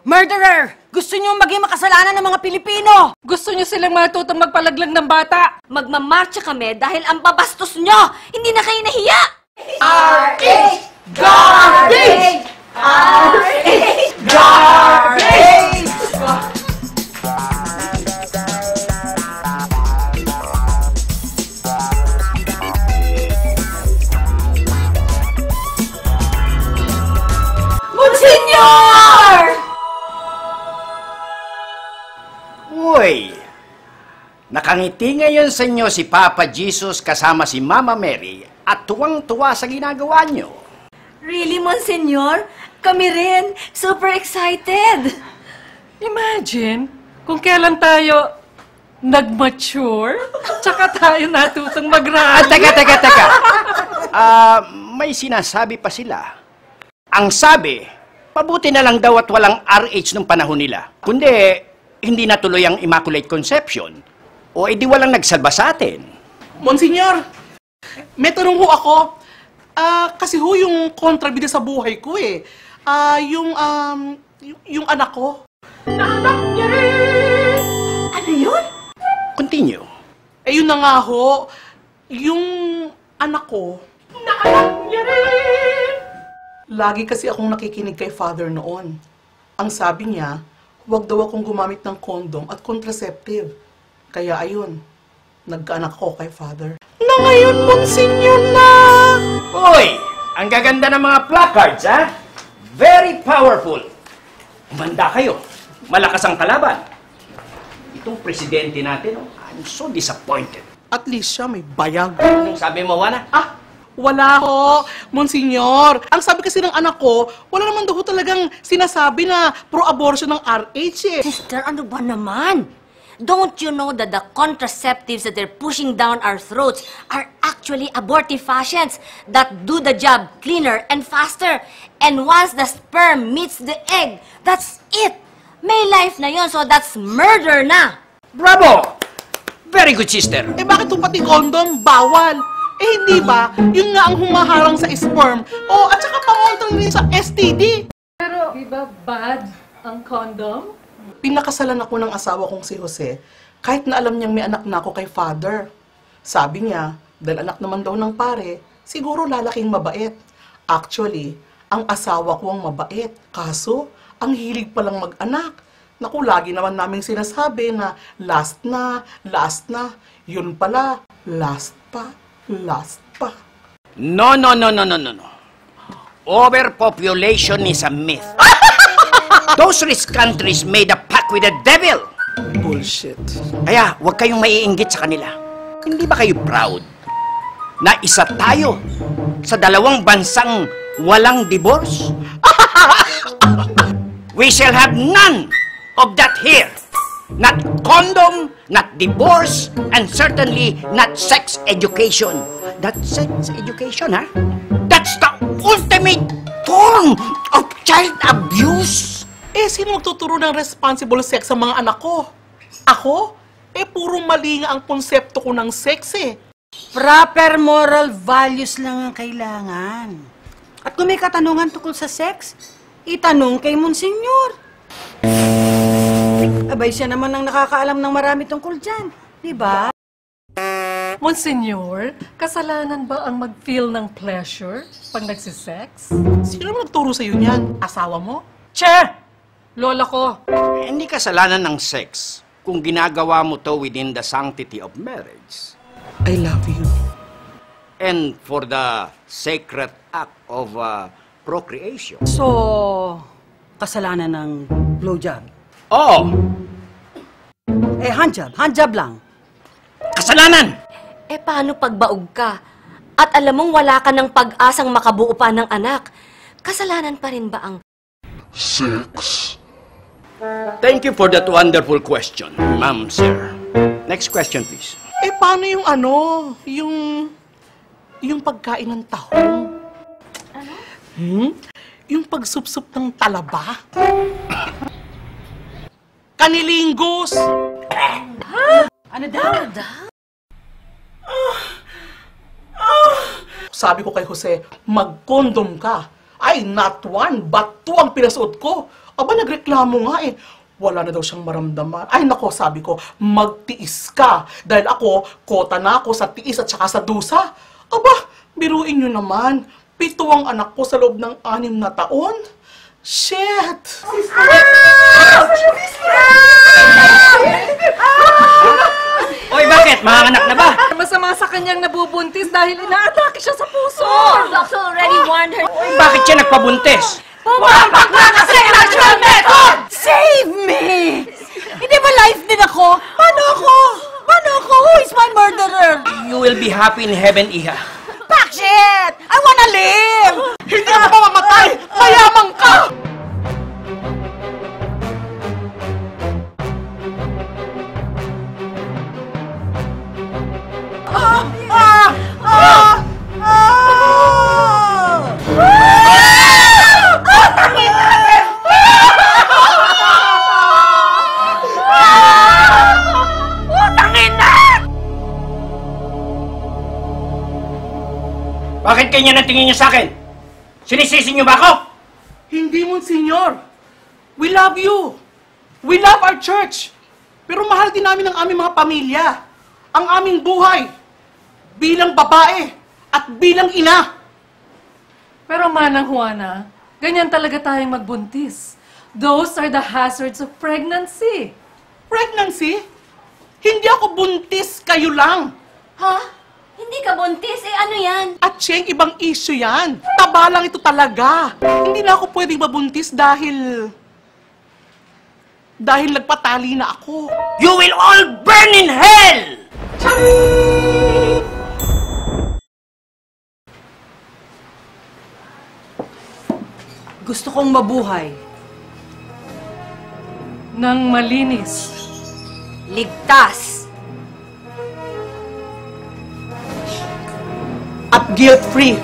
Murderer! Gusto niyo maging makasalanan ng mga Pilipino! Gusto niyo silang matutong magpalaglag ng bata! Magmamarcha kami dahil ang babastos nyo! Hindi na kayo nahiya! RH! Garbage! RH! Garbage! Monsignor! Uy! Nakangiti ngayon sa inyo si Papa Jesus kasama si Mama Mary at tuwang-tuwa sa ginagawa nyo. Really, Monsignor? Kami rin! Super excited! Imagine kung kailan tayo nag-mature, tsaka tayo natutong mag-rally. Teka. May sinasabi pa sila. Ang sabi, pabuti na lang daw at walang RH nung panahon nila. Kundi, hindi natuloy ang Immaculate Conception. O edi walang nagsalba sa atin. Monsignor, may tanong ho ako. Kasi ho yung kontrabida sa buhay ko eh. Yung anak ko. Ano yun? Continue. Eh yun na nga ho, yung anak ko. Lagi kasi akong nakikinig kay Father noon. Ang sabi niya, huwag daw akong gumamit ng condom at contraceptive. Kaya ayun, nagkaanak ko kay Father. Na ngayon, Monsignor na! Uy! Ang gaganda ng mga placards, ha? Very powerful. Umanda kayo. Malakas ang kalaban. Itong presidente natin, oh, I'm so disappointed. At least siya may bayag. Anong sabi mo, Wana? Wala ho, Monsignor. Ang sabi kasi ng anak ko, wala naman daw talagang sinasabi na pro-abortion ng RH eh. Sister, ano ba naman? Don't you know that the contraceptives that they're pushing down our throats are actually abortifacients that do the job cleaner and faster? And once the sperm meets the egg, that's it! May life na yon, so that's murder na! Bravo! Very good, sister. Eh bakit yung pati condom, bawal? Eh hindi ba, yun nga ang humaharang sa sperm. Oh, at saka pamontrang rin sa STD. Pero, di ba bad ang condom? Pinakasalan ako ng asawa kong si Jose, kahit na alam niyang may anak na ako kay Father. Sabi niya, dahil anak naman daw ng pare, siguro lalaking mabait. Actually, ang asawa ko ang mabait. Kaso, ang hilig palang mag-anak. Naku, lagi naman naming sinasabi na last na. Yun pala, last pa. No. Overpopulation is a myth. Those rich countries made a pact with the devil. Bullshit. Kaya, huwag kayong maiinggit sa kanila. Hindi ba kayo proud na isa tayo sa dalawang bansang walang divorce? We shall have none of that here. Not condom, not divorce, and certainly not sex education. That sex education, ha? That's the ultimate form of child abuse. Eh, sino magtuturo ng responsible sex sa mga anak ko? Ako? Eh, puro mali nga ang konsepto ko ng sex eh. Proper moral values lang ang kailangan. At kung may katanungan tungkol sa sex, itanong kay Monsignor. Abay, siya naman ang nakakaalam ng marami tungkol dyan. Di ba? Monsignor, kasalanan ba ang mag-feel ng pleasure pag nagsisex? Sino nagturo sa'yo niyan? Asawa mo? Che! Lola ko. Hindi kasalanan ng sex kung ginagawa mo to within the sanctity of marriage. I love you. And for the sacred act of procreation. So, kasalanan ng blowjob. Oo, Handjob lang. kasalanan! Eh, paano pagbaog ka? At alam mong wala ka ng pag-asang makabuo pa ng anak. Kasalanan pa rin ba ang Thank you for that wonderful question, ma'am, sir. Next question, please. Eh, paano yung pagkain ng tahong? Ano? Yung pagsupsup ng talaba? Kanilinggos! Ano daw? Sabi ko kay Jose, mag-condom ka. Ay, not one, but two ang pinasuot ko. Aba, nagreklamo nga eh. Wala na daw siyang maramdaman. Ay, nako, sabi ko, magtiis ka. Dahil ako, kota na ako sa tiis at saka sa dusa. Aba, biruin nyo naman. 7 ang anak ko sa loob ng 6 na taon. Shit! Oy, bakit? Mga anak na ba? Masama sa kanyang nabubuntis dahil inaatake siya sa puso. Doctor already warned her. Oy, bakit siya nagpabuntis? Pumapag na kasi natural method! Save me! Hindi ba life din ako? Paano ako? Paano ako? Who is my murderer? You will be happy in heaven, Iha. Bakit? I wanna live! Hindi ako mamamatay! Mayamang ka! Bakit kanya natingin niyo sa akin? Sinisisi niyo ba ako? Hindi, Monsignor. We love you. We love our church. Pero mahal din namin ang aming mga pamilya. Ang aming buhay. Bilang babae at bilang ina. Pero Manang Juana, ganyan talaga tayong magbuntis. Those are the hazards of pregnancy. Pregnancy? Hindi ako buntis, kayo lang. Ha? Hindi ka buntis? Eh, ano yan? At Cheng, ibang issue yan. Taba lang ito talaga. Hindi na ako pwedeng mabuntis dahil nagpatali na ako. You will all burn in hell! Gusto kong mabuhay. Nang malinis. Ligtas. At guilt-free.